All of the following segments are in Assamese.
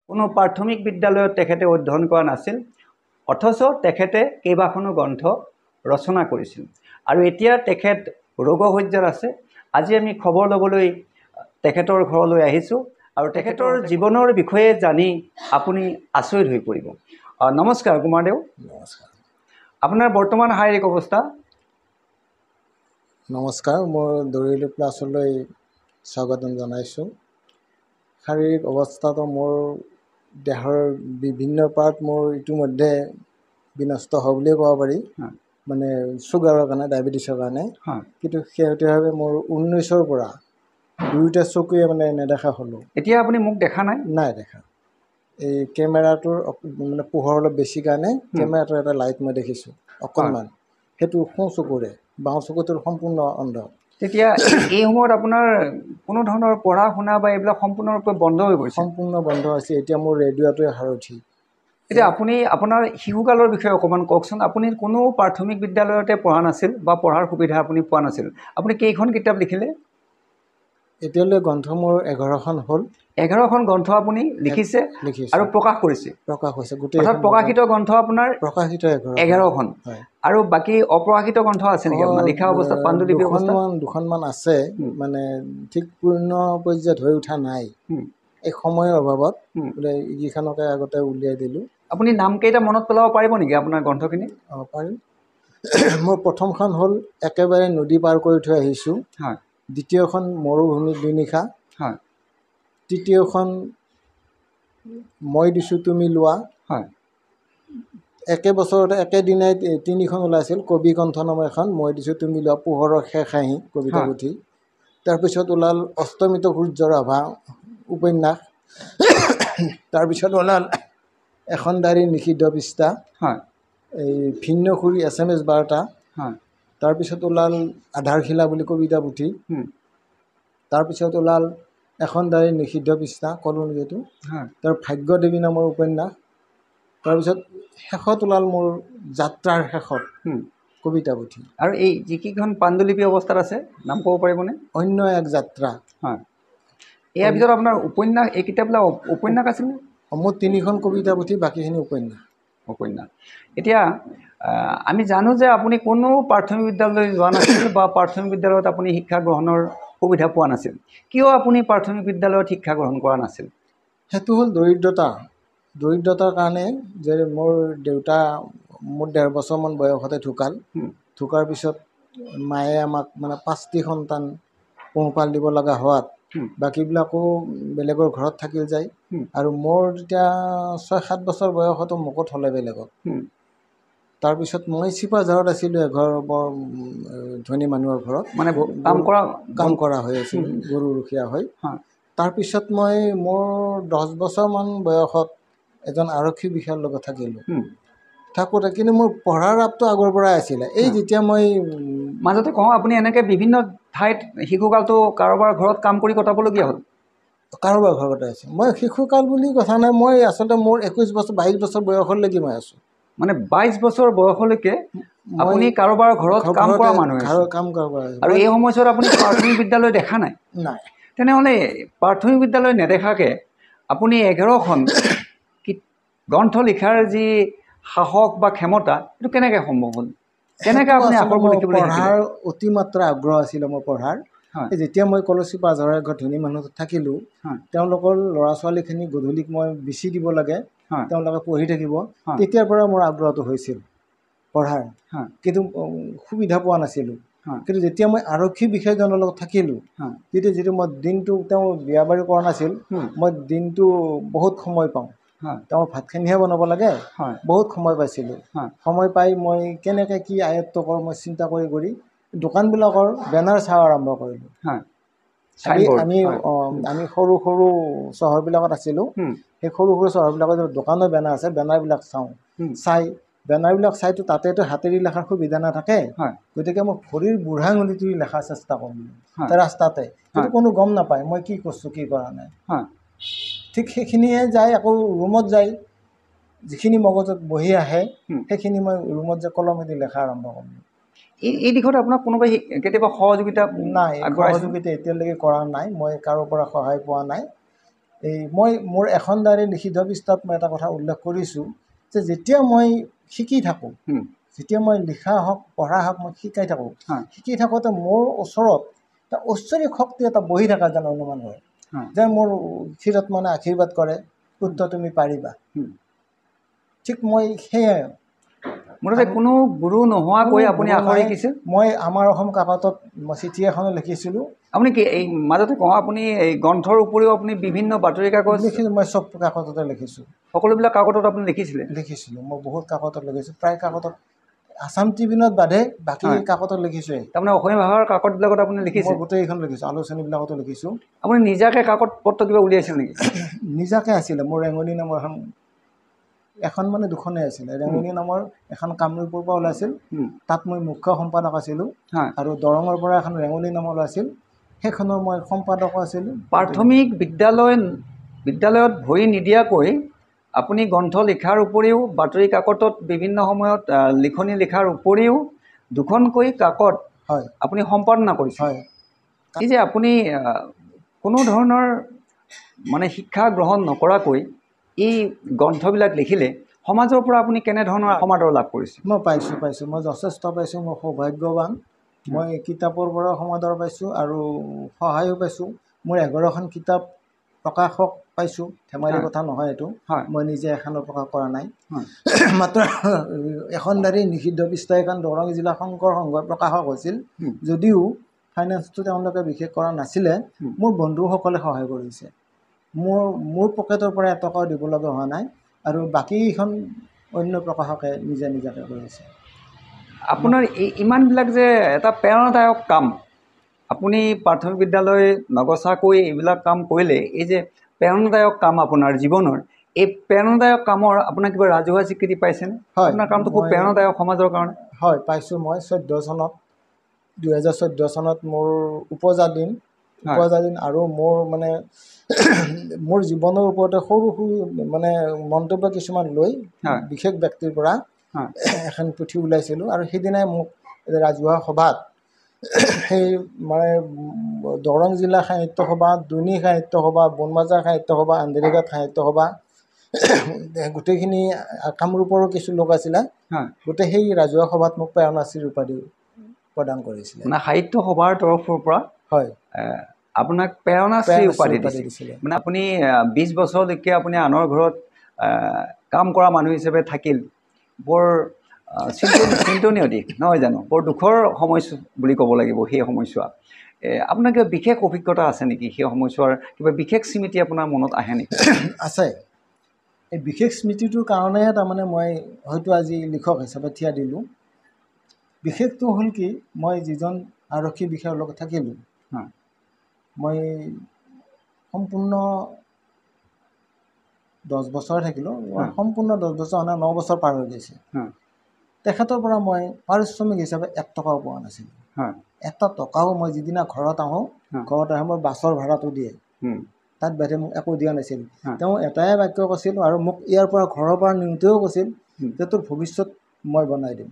কোনো প্ৰাথমিক বিদ্যালয়ত তেখেতে অধ্যয়ন কৰা নাছিল, অথচ তেখেতে কেইবাখনো গ্ৰন্থ ৰচনা কৰিছিল আৰু এতিয়া তেখেত ৰোগশয্যাত আছে। আজি আমি খবৰ ল'বলৈ তেখেতৰ ঘৰলৈ আহিছোঁ আৰু তেখেতৰ জীৱনৰ বিষয়ে জানি আপুনি আচৰিত হৈ পৰিব। নমস্কাৰ কুমাৰদেউ। নমস্কাৰ। আপোনাৰ বৰ্তমান শাৰীৰিক অৱস্থা? নমস্কাৰ, মই দৌৰিলো প্লাছলৈ স্বাগতম জনাইছোঁ। শাৰীৰিক অৱস্থাটো মোৰ দেহৰ বিভিন্ন পাৰ্ট মোৰ ইতিমধ্যে বিনষ্ট হোৱা বুলিয়ে ক'ব পাৰি, মানে চুগাৰৰ কাৰণে, ডায়েবেটিছৰ কাৰণে। কিন্তু শেহতীয়াভাৱে মোৰ 19ৰ পৰা দুয়োটা চকুৱে মানে নেদেখা হ'লোঁ। এতিয়া আপুনি মোক দেখা নাই? নাই দেখা। এই কেমেৰাটোৰ মানে পোহৰ অলপ বেছি কাৰণে কেমেৰাটোৰ এটা লাইট মই দেখিছোঁ অকণমান, সেইটো সোঁ চকুৰে, বাওঁ চকুটোৰ সম্পূৰ্ণ অন্ধ। তেতিয়া এই সময়ত আপোনাৰ কোনো ধৰণৰ পঢ়া শুনা বা এইবিলাক সম্পূৰ্ণৰূপে বন্ধ হৈ গৈছে? সম্পূৰ্ণ বন্ধ আছে। এতিয়া মোৰ ৰেডিঅ'টোৱে সাৰথি। এতিয়া আপুনি আপোনাৰ শিশুকালৰ বিষয়ে অকণমান কওকচোন। আপুনি কোনো প্ৰাথমিক বিদ্যালয়তে পঢ়া নাছিল বা পঢ়াৰ সুবিধা আপুনি পোৱা নাছিল। আপুনি কেইখন কিতাপ লিখিলে? এতিয়ালৈ গ্ৰন্থ মোৰ 11খন হ'ল। 11খন গ্ৰন্থ আপুনি লিখিছে আৰু প্ৰকাশ কৰিছে? প্ৰকাশ হৈছে গোটেই। অৰ্থাৎ প্ৰকাশিত গ্ৰন্থ আপোনাৰ প্ৰকাশিত 11খন। আৰু বাকী অপ্ৰকাশিত গ্ৰন্থ আছে নেকি আপোনাৰ লিখা অৱস্থাত? পাণ্ডুলিপি অৱস্থাত দুখনমান আছে, মানে ঠিক পূৰ্ণ পৰ্যায়ত হৈ উঠা নাই এই সময়ৰ অভাৱত। এইকেইখনকে আগতে উলিয়াই দিলোঁ। আপুনি নামকেইটা মনত পেলাব পাৰিব নেকি আপোনাৰ গ্ৰন্থখিনি? পাৰিম। মোৰ প্ৰথমখন হ'ল একেবাৰে নদী পাৰ কৰি থৈ আহিছোঁ। দ্বিতীয়খন মৰুভূমিত দুনিশা। তৃতীয়খন মই দিছোঁ তুমি লোৱা। একে বছৰতে একেদিনাই 3খন ওলাইছিল। কবি কণ্ঠ নামৰ এখন, মই দিছোঁ তুমি লোৱা, পোহৰৰ শেষ হাঁহি কবিতা পুথি। তাৰপিছত ওলাল অস্তমিত সূৰ্যৰ আভা উপন্যাস। তাৰপিছত ওলাল এখন ডায়েৰী নিষিদ্ধ পৃষ্ঠা, এই ভিন্নসুৰী SMS বাৰ্তা। তাৰপিছত ওলাল আধাৰশিলা বুলি কবিতা পুথি। তাৰপিছত ওলাল এখন ডায়েৰী নিষিদ্ধ পৃষ্ঠা, ক'লোঁ যিহেতু। তাৰ ভাগ্যদেৱী নামৰ উপন্যাস। তাৰপিছত শেষত ওলাল মোৰ যাত্ৰাৰ শেষত কবিতা পুথি। আৰু এই যিকেইখন পাণ্ডুলিপি অৱস্থাত আছে নাম ক'ব পাৰিবনে? অন্য এক যাত্ৰা। ইয়াৰ ভিতৰত আপোনাৰ উপন্যাস, এই কিতাপবিলাক উপন্যাস আছেনে? মোৰ 3খন কবিতা পুথি, বাকীখিনি উপন্যাস। এতিয়া আমি জানো যে আপুনি কোনো প্ৰাথমিক বিদ্যালয়লৈ যোৱা নাছিল বা প্ৰাথমিক বিদ্যালয়ত আপুনি শিক্ষা গ্ৰহণৰ সুবিধা পোৱা নাছিল। কিয় আপুনি প্ৰাথমিক বিদ্যালয়ত শিক্ষা গ্ৰহণ কৰা নাছিল? সেইটো হ'ল দৰিদ্ৰতাৰ কাৰণে। যে মোৰ দেউতা মোৰ 1.5 বছৰমান বয়সতে ঢুকাৰ পিছত মায়ে আমাক মানে 5টি সন্তান পোহপাল দিব লগা হোৱাত বাকীবিলাকো বেলেগৰ ঘৰত থাকিল যায়। আৰু মোৰ তেতিয়া 6-7 বছৰ বয়সতো মোকো থলে বেলেগত। তাৰপিছত মই চিপাঝাৰত আছিলোঁ, এঘৰ বৰ ধনী মানুহৰ ঘৰত, মানে কাম কৰা হৈ আছিল, গৰু ৰখীয়া হৈ। তাৰপিছত মই মোৰ 10 বছৰমান বয়সত এজন আৰক্ষী বিষয়াৰ লগত থাকিলোঁ। থাকোঁতে কিন্তু মোৰ পঢ়াৰ ৰাপটো আগৰ পৰাই আছিলে। এই যেতিয়া মই মাজতে কওঁ, আপুনি এনেকৈ বিভিন্ন ঠাইত শিশুকালটো কাৰোবাৰ ঘৰত কাম কৰি কটাবলগীয়া হ'ল? কাৰোবাৰ ঘৰতে আছোঁ। মই শিশুকাল বুলি কথা নাই, মই আচলতে মোৰ 22 বছৰ বয়সলৈকে মই আছোঁ। মানে 22 বছৰ বয়সলৈকে আপুনি কাৰোবাৰ ঘৰত কাম কৰা মানুহ আৰু এই সময়ছোৱাত আপুনি প্ৰাথমিক বিদ্যালয় দেখা নাই? নাই। তেনেহ'লে প্ৰাথমিক বিদ্যালয় নেদেখাকৈ আপুনি 11খন গ্ৰন্থ লিখাৰ যি সাহস বা ক্ষমতা, এইটো কেনেকৈ সম্ভৱ হ'ল? কেনেকৈ আপুনি আখৰবোৰ লিখিবলৈ শিকিলে? পঢ়াৰ অতিমাত্ৰা আগ্ৰহ আছিলে মোৰ পঢ়াৰ। যেতিয়া মই ক'লো চিপাঝাৰৰ ঘৰত ধনী মানুহ থাকিলোঁ, তেওঁলোকৰ ল'ৰা ছোৱালীখিনি গধূলিক মই বিচি দিব লাগে, তেওঁলোকে পঢ়ি থাকিব। তেতিয়াৰ পৰা মোৰ আগ্ৰহটো হৈছিল পঢ়াৰ, কিন্তু সুবিধা পোৱা নাছিলোঁ। কিন্তু যেতিয়া মই আৰক্ষী বিষয়াজনৰ লগত থাকিলোঁ, তেতিয়া যিটো মই দিনটো, তেওঁ বিয়া বাৰু কৰা নাছিল, মই দিনটো বহুত সময় পাওঁ। তেওঁ ভাতখিনিহে বনাব লাগে, বহুত সময় পাইছিলোঁ। সময় পাই মই কেনেকৈ কি আয়ত্ব কৰোঁ মই চিন্তা কৰি দোকানবিলাকৰ বেনাৰ চাওঁ আৰম্ভ কৰিলোঁ। আমি সৰু সৰু চহৰবিলাকত আছিলোঁ, সেই সৰু সৰু চহৰবিলাকত দোকানৰ বেনাৰ আছে, বেনাৰবিলাক বেনাৰবিলাক চাইতো তাতেতো হাতেৰি লেখাৰ সুবিধা নাথাকে। গতিকে মই ভৰিৰ বুঢ়া আঙুলিটো লেখাৰ চেষ্টা কৰিলোঁ ৰাস্তাতে, কিন্তু কোনো গম নাপায় মই কি কৰিছোঁ কি কৰা নাই। ঠিক সেইখিনিয়ে যায় আকৌ ৰুমত যায়, যিখিনি মগজত বহি আহে সেইখিনি মই ৰুমত যে কলমেদি লেখা আৰম্ভ কৰিলোঁ। এই দিশত আপোনাক কোনোবাই কেতিয়াবা সহযোগিতা নাই? সহযোগিতা এতিয়ালৈকে কৰা নাই, মই কাৰো পৰা সহায় পোৱা নাই। এই মই মোৰ এখন ডায়েৰী লিখিত পৃষ্ঠাত মই এটা কথা উল্লেখ কৰিছোঁ যে যেতিয়া মই শিকি থাকোঁ, যেতিয়া মই লিখা হওক পঢ়া হওক মই শিকাই থাকোঁ, শিকি থাকোঁতে মোৰ ওচৰত এটা ঐশ্বৰিক শক্তি এটা বহি থকা যেন অনুমান হয়, যে মোৰ শিৰত মানে আশীৰ্বাদ কৰে, শুদ্ধ তুমি পাৰিবা। ঠিক মই সেয়াই মুঠতে কোনো গুৰু নোহোৱাকৈ আপুনি আখৰ শিকিছে? মই আমাৰ অসম কাকতত মই চিঠি এখনো লিখিছিলোঁ। আপুনি কি এই মাজতে কওঁ আপুনি এই গ্ৰন্থৰ উপৰিও আপুনি বিভিন্ন বাতৰি কাকত লিখিছোঁ, মই চব কাকততে লিখিছোঁ। সকলোবিলাক কাকতত আপুনি লিখিছিলে? লিখিছিলোঁ, মই বহুত কাকতত লিখিছোঁ, প্ৰায় কাকতত আছাম ট্ৰিবিউনত বাদে বাকী কাকতত লিখিছোঁৱেই। তাৰমানে অসমীয়া ভাষাৰ কাকতবিলাকত আপুনি লিখিছে? মই গোটেইখন লিখিছোঁ, আলোচনীবিলাকতো লিখিছোঁ। আপুনি নিজাকৈ কাকত পত্ৰ কিবা উলিয়াইছিল নেকি? নিজাকৈ আছিলে মোৰ ৰেঙনি নামৰ এখন মানে দুখনেই আছিলে। ৰেঙনি নামৰ এখন কামৰূপৰ পৰা ওলাইছিল, তাত মই মুখ্য সম্পাদক আছিলোঁ। আৰু দৰঙৰ পৰা এখন ৰেঙনি নামৰ ওলাইছিল, সেইখনৰ মই সম্পাদক আছিলোঁ। প্ৰাথমিক বিদ্যালয়ত ভৰি নিদিয়াকৈ আপুনি গ্ৰন্থ লিখাৰ উপৰিও বাতৰি কাকতত বিভিন্ন সময়ত লিখনি লিখাৰ উপৰিও দুখনকৈ কাকত আপুনি সম্পাদনা কৰিছে। এই যে আপুনি কোনো ধৰণৰ মানে শিক্ষা গ্ৰহণ নকৰাকৈ এই গ্ৰন্থবিলাক লিখিলে সমাজৰ পৰা আপুনি কেনেধৰণৰ সমাদৰ লাভ কৰিছে? মই পাইছোঁ, মই যথেষ্ট পাইছোঁ। মই সৌভাগ্যৱান, মই কিতাপৰ পৰা সমাদৰ পাইছোঁ আৰু সহায়ো পাইছোঁ। মোৰ 11খন কিতাপ প্ৰকাশক পাইছোঁ, ধেমালি কথা নহয় এইটো। মই নিজে এখনো প্ৰকাশ কৰা নাই, মাত্ৰ এখন ডায়েৰী নিষিদ্ধ পৃষ্ঠা এখন দৰং জিলা শংকৰ সংঘৰ প্ৰকাশক হৈছিল, যদিও ফাইনেন্সটো তেওঁলোকে বিশেষ কৰা নাছিলে। মোৰ বন্ধুসকলে সহায় কৰিছে, মোৰ পকেটৰ পৰা এটকাও দিব লগা হোৱা নাই, আৰু বাকীখন অন্য প্ৰকাশকে নিজাকৈ কৰিছে। আপোনাৰ ইমানবিলাক যে এটা প্ৰেৰণাদায়ক কাম, আপুনি প্ৰাথমিক বিদ্যালয় নগচাকৈ এইবিলাক কাম কৰিলে, এই যে প্ৰেৰণাদায়ক কাম আপোনাৰ জীৱনৰ, এই প্ৰেৰণাদায়ক কামৰ আপোনাৰ কিবা ৰাজহুৱা স্বীকৃতি পাইছেনে? আপোনাৰ কামটো খুব প্ৰেৰণাদায়ক সমাজৰ কাৰণে। হয়, পাইছোঁ। মই 2014 চনত মোৰ উপজা দিন আৰু মোৰ মানে মোৰ জীৱনৰ ওপৰতে সৰু মানে মন্তব্য কিছুমান লৈ বিশেষ ব্যক্তিৰ পৰা এখন পুথি ওলাইছিলোঁ, আৰু সেইদিনাই মোক ৰাজহুৱা সভাত সেই মানে দৰং জিলা সাহিত্য সভা, দুনী সাহিত্য সভা, বনমাজাৰ সাহিত্য সভা, আন্ধেৰিঘাট সাহিত্য সভা, গোটেইখিনি কামৰূপৰো কিছু লোক আছিলে, গোটেই সেই ৰাজহুৱা সভাত মোক প্ৰেৰণাশ্ৰী উপাধি প্ৰদান কৰিছিলে। মানে সাহিত্য সভাৰ তৰফৰ পৰা আপোনাক প্ৰেৰণাশ্ৰী উপাধি দিছিলে। মানে আপুনি 20 বছৰলৈকে আপুনি আনৰ ঘৰত কাম কৰা মানুহ হিচাপে থাকিল, বৰ চিন্তনীয় দিশ নহয় জানো? বৰ দুখৰ সময়ছোৱা বুলি ক'ব লাগিব সেই সময়ছোৱা। আপোনাৰ কিবা বিশেষ অভিজ্ঞতা আছে নেকি সেই সময়ছোৱাৰ? কিবা বিশেষ স্মৃতি আপোনাৰ মনত আহে নেকি? আছে। এই বিশেষ স্মৃতিটোৰ কাৰণেহে তাৰমানে মই হয়তো আজি লিখক হিচাপে থিয়া দিলোঁ। বিশেষটো হ'ল কি, মই যিজন আৰক্ষী বিষয়াৰ লগত থাকিলোঁ, মই সম্পূৰ্ণ 10 বছৰ থাকিলোঁ। সম্পূৰ্ণ 10 বছৰ মানে 9 বছৰ পাৰ হৈ গৈছে। তেখেতৰ পৰা মই পাৰিশ্ৰমিক হিচাপে 1 টকাও পোৱা নাছিলোঁ। এটা টকাও মই যিদিনা ঘৰত আহোঁ, ঘৰত আহি মই বাছৰ ভাড়াটো দিয়ে, তাত বাহিৰে মোক একো দিয়া নাছিল। তেওঁ এটাই বাক্য কৈছিল, আৰু মোক ইয়াৰ পৰা ঘৰৰ পৰা নিওঁতেও কৈছিল যে তোৰ ভৱিষ্যত মই বনাই দিম।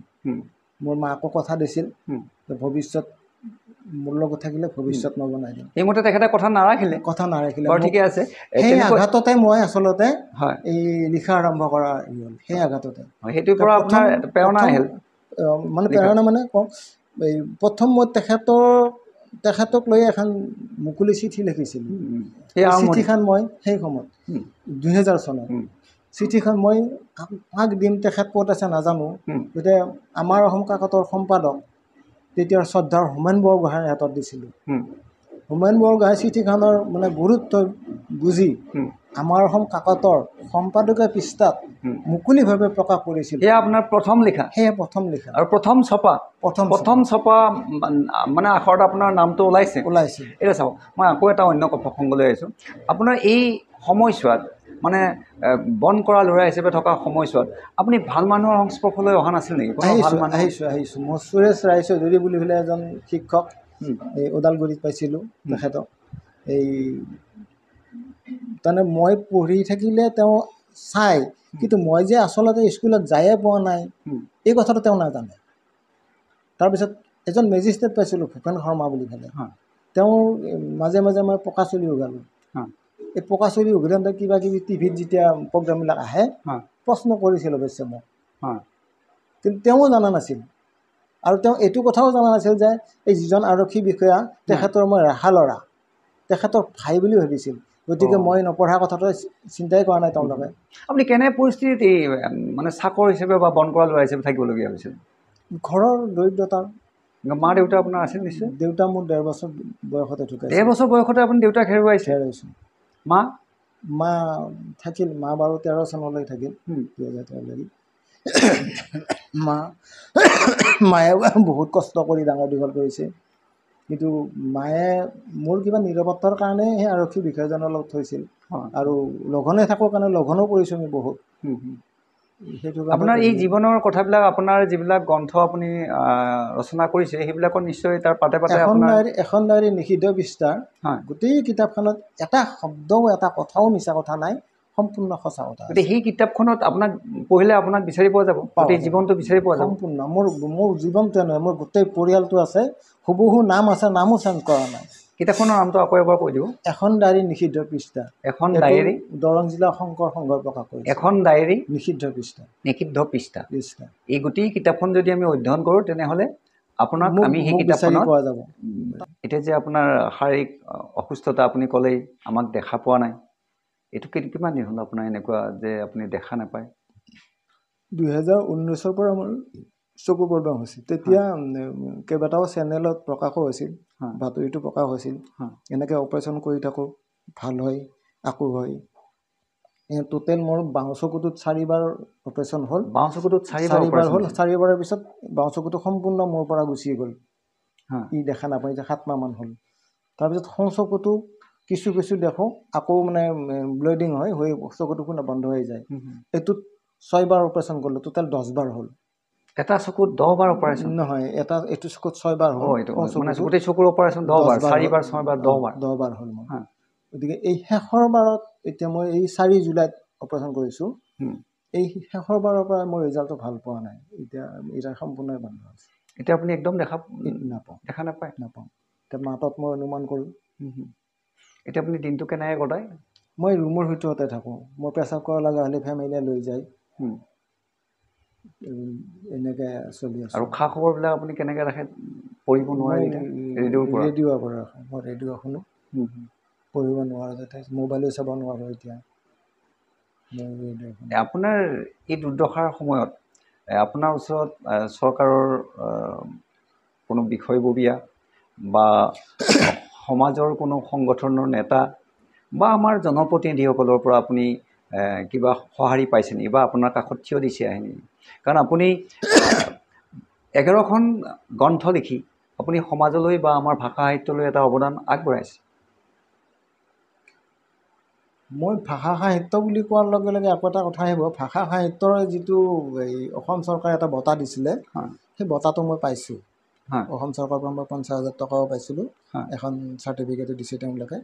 মোৰ মাকো কথা দিছিল যে ভৱিষ্যত মোৰ লগত থাকিলে ভৱিষ্যত মই বনাই দিম। এইমতে তেখেতে কথা নাৰাখিলে। ঠিকে আছে। সেই আঘাততে মই আচলতে এই লিখা আৰম্ভ কৰা হ'ল, সেই আঘাততে। সেইটোৰ পৰা আপোনাৰ প্ৰেৰণা আহিল? মানে প্ৰেৰণা মানে কওঁ, এই প্ৰথম মই তেখেতক লৈ এখন মুকলি চিঠি লিখিছিলোঁ। চিঠিখন মই সেই সময়ত 2000 চনত চিঠিখন মই কাক দিম, তেখেত ক'ত আছে নাজানো, গতিকে আমাৰ অসম কাকতৰ সম্পাদক তেতিয়াৰ শ্ৰদ্ধাৰ হোমেন বৰগোহাঁইৰ হাতত দিছিলোঁ। হোমেন বৰগোহাঁই চিঠিখনৰ মানে গুৰুত্ব বুজি আমাৰ অসম কাকতৰ সম্পাদকীয় পৃষ্ঠাত মুকলিভাৱে প্ৰকাশ কৰিছিল। সেয়া আপোনাৰ প্ৰথম লিখা? সেয়া প্ৰথম লিখা। আৰু প্ৰথম ছপা মানে আখৰত আপোনাৰ নামটো ওলাইছিল? এতিয়া চাওক, মই আকৌ এটা অন্য প্ৰসংগলৈ আহিছোঁ। আপোনাৰ এই সময়ছোৱাত মানে বন কৰা ল'ৰা হিচাপে থকা সময়ছোৱাত আপুনি ভাল মানুহৰ সংস্পৰ্শলৈ অহা নাছিল নেকি? আহিছোঁ। মই সুৰেশ ৰায়চৌধুৰী বুলি পেলাই এজন শিক্ষক এই ওদালগুৰিত পাইছিলোঁ তেখেতক। এই তাৰমানে মই পঢ়ি থাকিলে তেওঁ চাই, কিন্তু মই যে আচলতে স্কুলত যায়ে পোৱা নাই এই কথাটো তেওঁ নাজানে। তাৰপিছত এজন মেজিষ্ট্ৰেট পাইছিলোঁ, ভূপেন শৰ্মা বুলি পেলাই, তেওঁ মাজে মাজে মই পকা চুলি উগালোঁ। এই পকাচুৰী অভিযান কিবা কিবি টিভিত যেতিয়া প্ৰগ্ৰামবিলাক আহে প্ৰশ্ন কৰিছিল অৱশ্যে মোক, কিন্তু তেওঁ জনা নাছিল। আৰু তেওঁ এইটো কথাও জনা নাছিল যে এই যিজন আৰক্ষী বিষয়া তেখেতৰ মই ৰেহা ল'ৰা, তেখেতৰ ভাই বুলি ভাবিছিল। গতিকে মই নপঢ়া কথাটো চিন্তাই কৰা নাই তেওঁলোকে। আপুনি কেনে পৰিস্থিতিত এই মানে চাকৰ হিচাপে বা বন কৰা ল'ৰা হিচাপে থাকিবলগীয়া হৈছিল? ঘৰৰ দৰিদ্ৰতাৰ। মা দেউতা আপোনাৰ আছিল নিশ্চয়? দেউতা মোৰ 1.5 বছৰ বয়সতে ঢুকাইছিল। 1.5 বছৰ বয়সতে আপুনি দেউতাক হেৰুৱাইছে? হেৰুৱাইছোঁ। মা? মা থাকিল, মা বাৰু 13 চনলৈ থাকিল, 2013 লাগি। মায়ে বহুত কষ্ট কৰি ডাঙৰ দীঘল কৰিছে, কিন্তু মায়ে মোৰ কিবা নিৰাপত্তাৰ কাৰণে সেই আৰক্ষী বিষয়াজনৰ লগত থৈছিল। আৰু লঘনে থাকোঁ কাৰণে লঘনো কৰিছোঁ আমি বহুত। সেইটো আপোনাৰ এই জীৱনৰ কথাবিলাক, আপোনাৰ যিবিলাক গ্ৰন্থ আপুনি ৰচনা কৰিছে সেইবিলাকৰ নিশ্চয় তাৰ পাতে পাতে এখন ডায়েৰী নিষিদ্ধ পৃষ্ঠাৰ গোটেই কিতাপখনত এটা শব্দও এটা কথাও মিছা কথা নাই, সম্পূৰ্ণ সঁচা কথা। গতিকে সেই কিতাপখনত আপোনাক পঢ়িলে আপোনাক বিচাৰি পোৱা যাব, গোটেই জীৱনটো বিচাৰি পোৱা যাব সম্পূৰ্ণ। মোৰ জীৱনটোৱে নহয়, মোৰ গোটেই পৰিয়ালটো আছে, হুবহু নাম আছে, নামো চেঞ্জ কৰা নাই। কিতাপখনৰ নামটো আকৌ এবাৰ কৈ দিব। এখন ডায়েৰী নিষিদ্ধ পৃষ্ঠা। এখন ডায়েৰী, দৰং জিলা শংকৰ সংঘই প্ৰকাশ কৰিছে। এখন ডায়েৰী নিষিদ্ধ পৃষ্ঠা। নিষিদ্ধ পৃষ্ঠা। এই গোটেই কিতাপখন যদি আমি অধ্যয়ন কৰোঁ তেনেহ'লে আপোনাক আমি সেই কিতাপখনত পোৱা যাব। এতিয়া যে আপোনাৰ শাৰীৰিক অসুস্থতা আপুনি ক'লেই আমাক দেখা পোৱা নাই, এইটো কিমান দিন হ'ল আপোনাৰ এনেকুৱা যে আপুনি দেখা নাপায়? 2019ৰ পৰা মোৰ চকু প্ৰব্লেম হৈছিল। তেতিয়া কেইবাটাও চেনেলত প্ৰকাশো হৈছিল, বাতৰিটো প্ৰকাশ হৈছিল, এনেকৈ অপাৰেশ্যন কৰি থাকোঁ, ভাল হয়, আকৌ হয়। টোটেল মোৰ বাওঁ চকুটোত 4বাৰ অপাৰেশ্যন হ'ল। বাওঁ চকুটোত 4বাৰ হ'ল। 4বাৰৰ পিছত বাওঁ চকুটো সম্পূৰ্ণ মোৰ পৰা গুচি গ'ল, ই দেখা নাপায় যে 7 মাহমান হ'ল। তাৰপিছত সোঁ চকুটো কিছু কিছু দেখোঁ, আকৌ মানে ব্লিডিং হয়, হৈ চকুটো বন্ধ হৈ যায়। এইটোত 6বাৰ অপাৰেশ্যন কৰিলোঁ, টোটেল 10বাৰ হ'ল। এটা চকুত 10বাৰ অপাৰেশ্যন? নহয়, এইটো চকুত 6বাৰ হ'ল। গোটেই চকুৰ অপাৰেশ্যন 10বাৰ, 4বাৰ 6বাৰ 10বাৰ হ'ল মোৰ। গতিকে এই শেষৰ বাৰত, এতিয়া মই এই 4 জুলাইত অপাৰেশ্যন কৰিছোঁ, এই শেষৰ বাৰৰ পৰা মোৰ ৰিজাল্টটো ভাল পোৱা নাই। এতিয়া সম্পূৰ্ণই বন্ধ আছে। এতিয়া আপুনি একদম দেখা নাপায়? নাপাওঁ। এতিয়া মাতত মই অনুমান কৰোঁ। এতিয়া আপুনি দিনটো কেনেকৈ কটায়? মই ৰুমৰ ভিতৰতে থাকোঁ। মই পেচাব কৰা লগা হ'লে ফেমিলিয়ে লৈ যায়, এনেকৈ চলি আছোঁ। আৰু খা খবৰবিলাক আপুনি কেনেকৈ ৰাখে? পঢ়িব নোৱাৰে এতিয়া ৰেডিঅ'ৰ পৰা ৰাখোঁ। মই ৰেডিঅ' শুনো, পঢ়িব নোৱাৰোঁ যাতে, মোবাইলো চাব নোৱাৰোঁ এতিয়া। আপোনাৰ এই দুৰ্দশাৰ সময়ত আপোনাৰ ওচৰত চৰকাৰৰ কোনো বিষয়ববীয়া বা সমাজৰ কোনো সংগঠনৰ নেতা বা আমাৰ জনপ্ৰতিনিধিসকলৰ পৰা আপুনি কিবা সঁহাৰি পাইছে নেকি, বা আপোনাৰ কাষত থিয় দিছে আহি নেকি? কাৰণ আপুনি 11খন গ্ৰন্থ লিখি আপুনি সমাজলৈ বা আমাৰ ভাষা সাহিত্যলৈ এটা অৱদান আগবঢ়াইছে। মই ভাষা সাহিত্য বুলি কোৱাৰ লগে লগে আকৌ এটা কথা আহিব, ভাষা সাহিত্যৰ যিটো এই অসম চৰকাৰে এটা বঁটা দিছিলে, সেই বঁটাটো মই পাইছোঁ। অসম চৰকাৰৰ পৰা মই 50,000 টকাও পাইছিলোঁ, এখন চাৰ্টিফিকেটো দিছে তেওঁলোকে।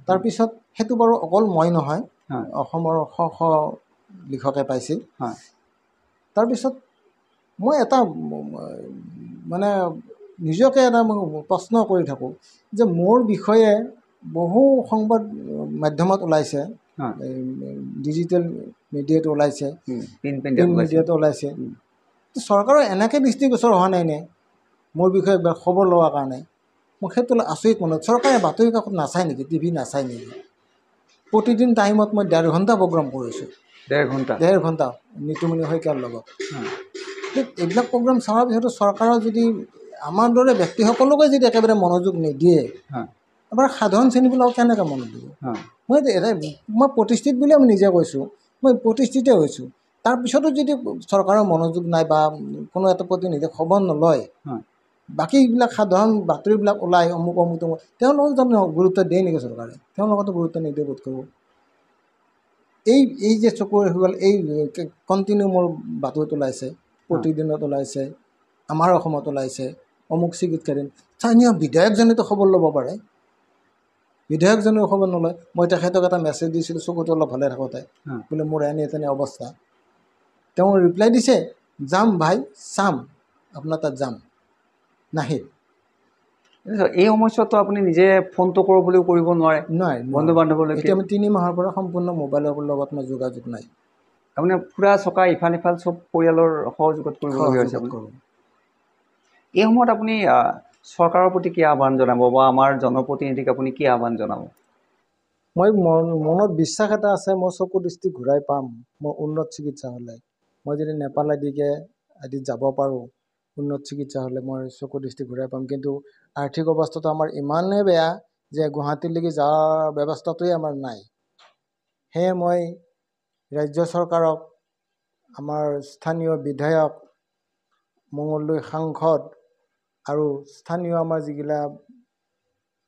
তাৰপিছত সেইটো বাৰু অকল মই নহয়, অসমৰ শ লিখকে পাইছিল। তাৰপিছত মই এটা মানে নিজকে এটা প্ৰশ্ন কৰি থাকোঁ যে মোৰ বিষয়ে বহু সংবাদ মাধ্যমত ওলাইছে, ডিজিটেল মিডিয়াটো ওলাইছে, প্ৰিণ্ট মিডিয়াটো ওলাইছে, চৰকাৰৰ এনেকৈ দৃষ্টিগোচৰ হোৱা নাই নে মোৰ বিষয়ে খবৰ লোৱাৰ কাৰণে? মোক সেইটো আচৰিত মনত। চৰকাৰে বাতৰি কাকত নাচায় নেকি, টিভি নাচায় নেকি? প্ৰতিদিন টাইমত মই 1.5 ঘণ্টা প্ৰগ্ৰাম কৰিছোঁ। 1.5 ঘণ্টা নিতুমণি শইকীয়াৰ লগত। এইবিলাক প্ৰগ্ৰাম চোৱাৰ পিছতো চৰকাৰৰ যদি আমাৰ দৰে ব্যক্তিসকলকে যদি একেবাৰে মনোযোগ নিদিয়ে, এবাৰ সাধাৰণ শ্ৰেণীবিলাকক কেনেকৈ মনোযোগ দিব? মই প্ৰতিষ্ঠিত বুলিয়ে মই নিজে কৈছোঁ, মই প্ৰতিষ্ঠিতে হৈছোঁ। তাৰপিছতো যদি চৰকাৰৰ মনোযোগ নাই বা কোনো এটা প্ৰতিনিধি খবৰ নলয়, বাকী এইবিলাক সাধাৰণ বাতৰিবিলাক ওলাই অমুক, তেওঁলোকক জানো গুৰুত্ব দিয়ে নেকি চৰকাৰে? তেওঁলোকতো গুৰুত্ব নিদিয়ে বোধ কৰোঁ। এই যে চকুৰ হৈ গ'ল, এই কণ্টিনিউ মোৰ বাতৰিত ওলাইছে, প্ৰতিদিনত ওলাইছে, আমাৰ অসমত ওলাইছে, অমুক চিকিৎসাধীন। স্থানীয় বিধায়কজনেতো খবৰ ল'ব পাৰে, বিধায়কজনেও খবৰ নলয়। মই তেখেতক এটা মেছেজ দিছিলোঁ চকুটো অলপ ভালে থাকোঁতে, বোলে মোৰ তেনে অৱস্থা। তেওঁ ৰিপ্লাই দিছে, যাম ভাই, চাম আপোনাৰ তাত যাম, নাহিল। এই সময়ছোৱাততো আপুনি নিজে ফোনটো কৰোঁ বুলিও কৰিব নোৱাৰে নাই বন্ধু বান্ধৱলৈকে। এতিয়া আমি 3 মাহৰ পৰা সম্পূৰ্ণ মোবাইলৰ লগত মই যোগাযোগ নাই। আপুনি ফুৰা চকা ইফাল সিফাল চব পৰিয়ালৰ সহযোগত কৰিবলগীয়া হৈছে সহযোগত আপুনি। কৰোঁ। এই সময়ত আপুনি চৰকাৰৰ প্ৰতি কি আহ্বান জনাব বা আমাৰ জনপ্ৰতিনিধিক আপুনি কি আহ্বান জনাব? মই মনত বিশ্বাস এটা আছে, মই চকু দৃষ্টি ঘূৰাই পাম মই উন্নত চিকিৎসা হ'লে। মই যদি নেপাল আদিত যাব পাৰোঁ, উন্নত চিকিৎসা হ'লে মই চকু দৃষ্টি ঘূৰাই পাম। কিন্তু আৰ্থিক অৱস্থাটো আমাৰ ইমানেই বেয়া যে গুৱাহাটীলৈকে যোৱাৰ ব্যৱস্থাটোৱে আমাৰ নাই। সেয়ে মই ৰাজ্য চৰকাৰক, আমাৰ স্থানীয় বিধায়ক, মঙলদৈ সাংসদ আৰু স্থানীয় আমাৰ যিবিলাক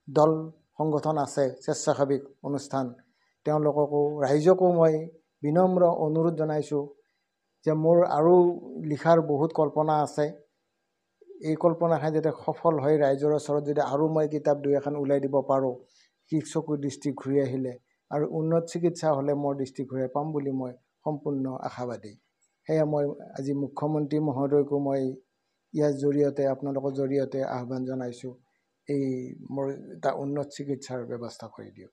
দল সংগঠন আছে, স্বেচ্ছাসেৱী অনুষ্ঠান, তেওঁলোককো ৰাইজকো মই বিনম্ৰ অনুৰোধ জনাইছোঁ যে মোৰ আৰু লিখাৰ বহুত কল্পনা আছে। এই কল্পনাখন যাতে সফল হৈ ৰাইজৰ ওচৰত যদি আৰু মই কিতাপ 2 এখন ওলাই দিব পাৰোঁ, চকু দৃষ্টি ঘূৰি আহিলে আৰু উন্নত চিকিৎসা হ'লে মোৰ দৃষ্টি ঘূৰাই পাম বুলি মই সম্পূৰ্ণ আশাবাদী। সেয়ে মই আজি মুখ্যমন্ত্ৰী মহোদয়কো মই ইয়াৰ জৰিয়তে, আপোনালোকৰ জৰিয়তে আহ্বান জনাইছোঁ, মোৰ এটা উন্নত চিকিৎসাৰ ব্যৱস্থা কৰি দিয়ক।